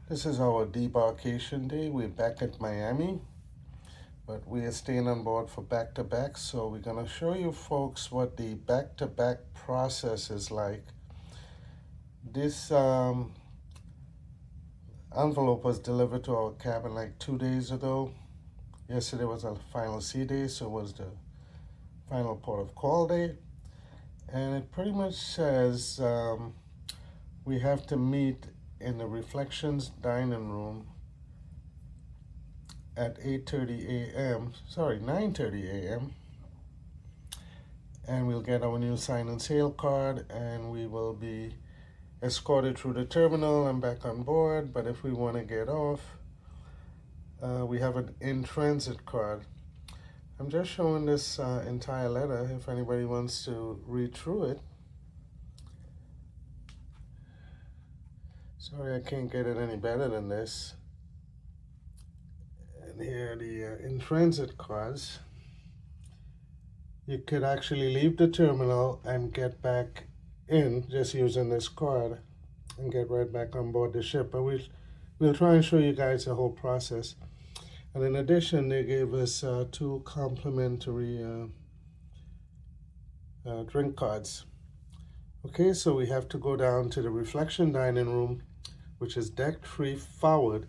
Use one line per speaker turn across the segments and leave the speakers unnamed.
This is our debarkation day. We're back at Miami, but we are staying on board for back-to-back. So we're gonna show you folks what the back-to-back process is like. This envelope was delivered to our cabin like 2 days ago. Yesterday was our final sea day, so it was the final port of call day. And it pretty much says we have to meet in the Reflections dining room at 9:30 a.m. And we'll get our new sign and sail card, and we will be escorted through the terminal and back on board. But if we want to get off, we have an in-transit card. I'm just showing this entire letter if anybody wants to read through it. Sorry, I can't get it any better than this. And here are the in-transit cards. You could actually leave the terminal and get back in just using this card and get right back on board the ship. But we'll try and show you guys the whole process. And in addition, they gave us 2 complimentary drink cards. Okay, so we have to go down to the Reflection dining room, which is deck 3 forward.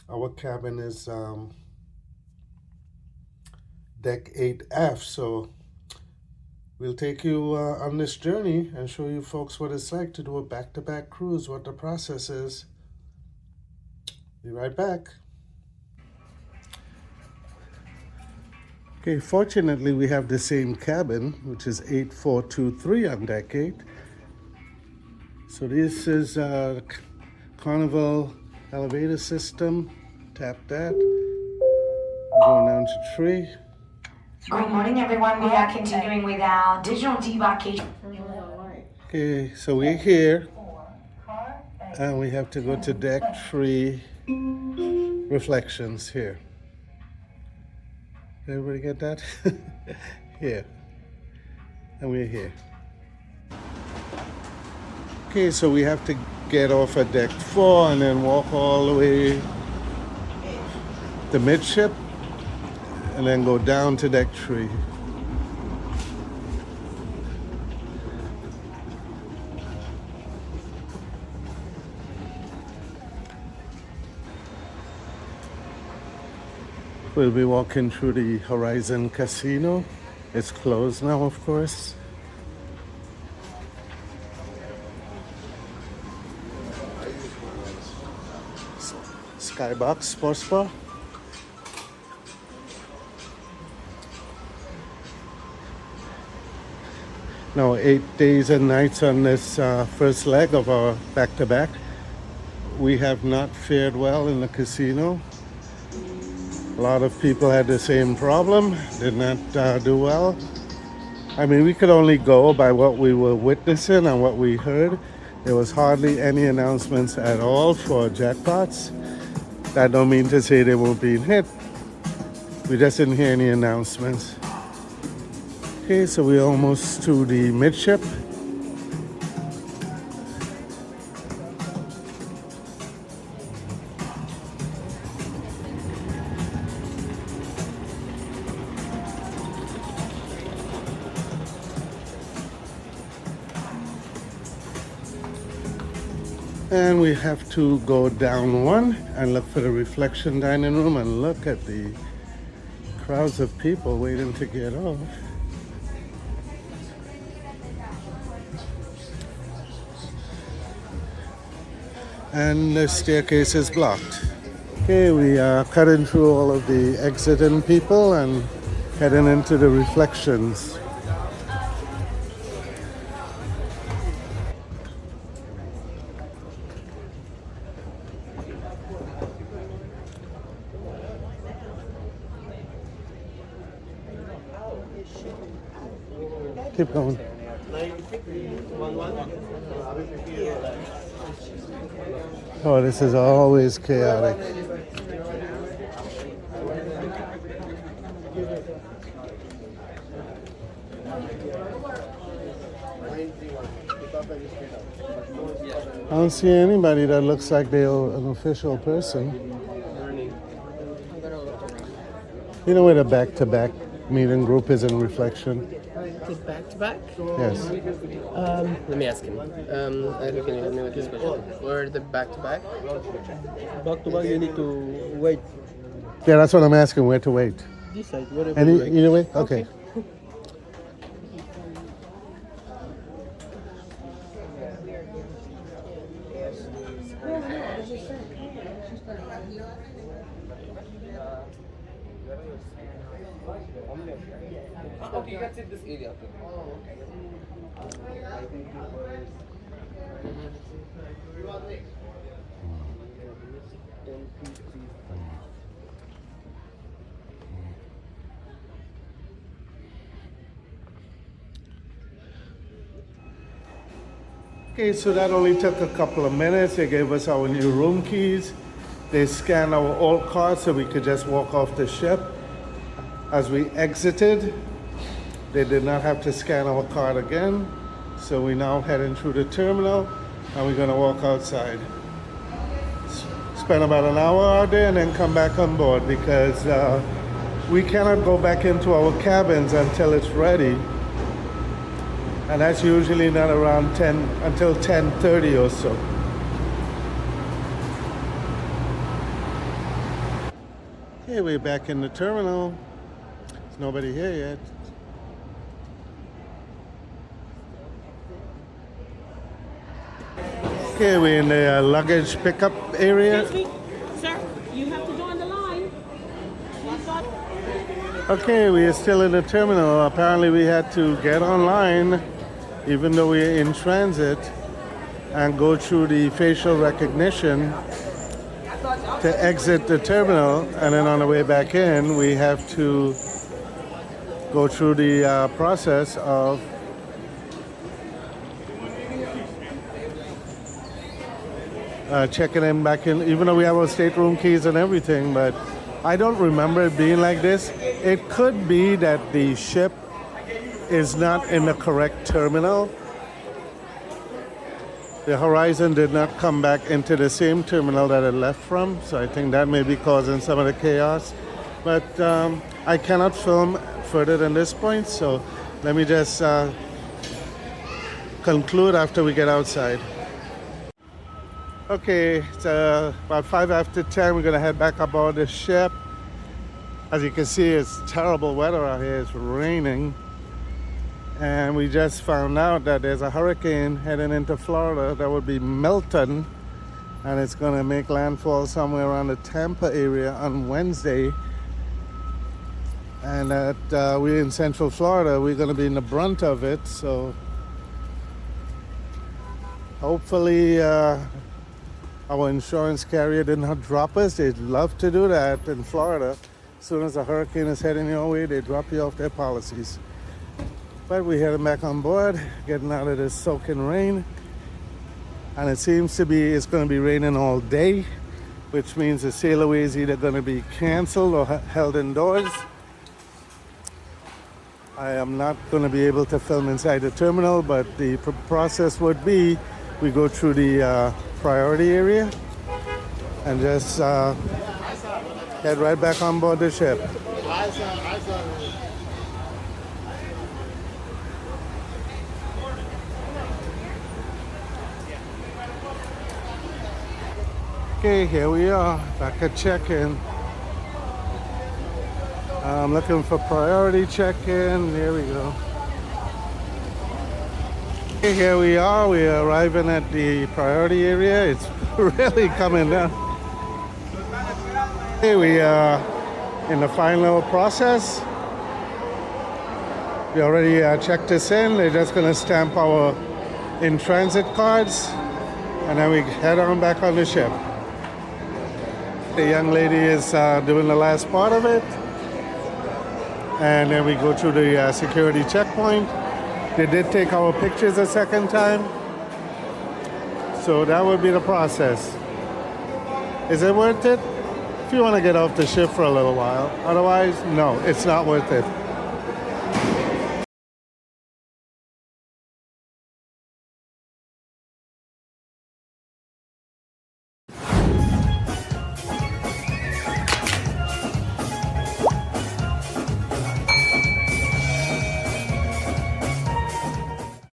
Our cabin is deck 8F. So we'll take you on this journey and show you folks what it's like to do a back-to-back cruise, what the process is. Be right back. Okay, fortunately we have the same cabin, which is 8423 on deck 8. So this is Carnival elevator system. Tap that. We're going down to 3.
Good morning, everyone. We are continuing with our digital debarkation.
Okay, so we're here, and we have to go to deck 3 Reflections here. Everybody get that? Here. And we're here. Okay, so we have to get off at deck 4 and then walk all the way to midship and then go down to deck 3. We'll be walking through the Horizon Casino. It's closed now, of course. Skybox Sports Bar. Now 8 days and nights on this first leg of our back-to-back. We have not fared well in the casino. A lot of people had the same problem, did not do well. I mean, we could only go by what we were witnessing and what we heard. There was hardly any announcements at all for jackpots. That don't mean to say they won't be hit. We just didn't hear any announcements. Okay, so we're almost to the midship. And we have to go down 1 and look for the Reflection dining room, and look at the crowds of people waiting to get off. And the staircase is blocked. Okay, we are cutting through all of the exiting people and heading into the Reflections. Keep going. Oh, this is always chaotic. I don't see anybody that looks like they're an official person. You know where the back-to-back meeting group is in Reflection?
The back-to-back?
Yes.
Let me ask him. Can you help me with this question? Where the back-to-back?
Back-to-back, you need to wait.
Yeah, that's what I'm asking, where to wait.
This side, wherever
Any,
you like.
either way? Okay.
Okay, that's it, this area.
Okay, so that only took a couple of minutes. They gave us our new room keys. They scanned our old card so we could just walk off the ship. As we exited, they did not have to scan our card again. So we're now heading through the terminal and we're gonna walk outside. Spend about an hour out there and then come back on board because we cannot go back into our cabins until it's ready. And that's usually not around 10 until 10:30 or so. Okay, we're back in the terminal. There's nobody here yet. Okay, we're in the luggage pickup area.
Excuse me, sir, you have to join the line. We've got
Okay, we are still in the terminal. Apparently we had to get online, even though we're in transit, and go through the facial recognition to exit the terminal. And then on the way back in, we have to go through the process of checking in back in, even though we have our stateroom keys and everything, but I don't remember it being like this. It could be that the ship is not in the correct terminal. The Horizon did not come back into the same terminal that it left from, so I think that may be causing some of the chaos. But I cannot film further than this point, so let me just conclude after we get outside. Okay, it's about 5 after 10. We're gonna head back aboard the ship. As you can see, it's terrible weather out here. It's raining. And we just found out that there's a hurricane heading into Florida that would be Milton, and it's gonna make landfall somewhere around the Tampa area on Wednesday. And that we're in Central Florida, we're gonna be in the brunt of it. So hopefully our insurance carrier did not drop us. They'd love to do that in Florida. As soon as a hurricane is heading your way, they drop you off their policies. But we're heading back on board, getting out of this soaking rain. And it seems to be, it's gonna be raining all day, which means the sailaway is either gonna be canceled or held indoors. I am not gonna be able to film inside the terminal, but the process would be, we go through the priority area and just head right back on board the ship. Okay, here we are, back at check-in. I'm looking for priority check-in. There we go. Okay, here we are. We are arriving at the priority area. It's really coming down. Okay, we are in the final process. We already checked this in. They're just going to stamp our in-transit cards, and then we head on back on the ship. The young lady is doing the last part of it, and then we go through the security checkpoint. They did take our pictures a second time, so that would be the process. Is it worth it? If you want to get off the ship for a little while. Otherwise, no, it's not worth it.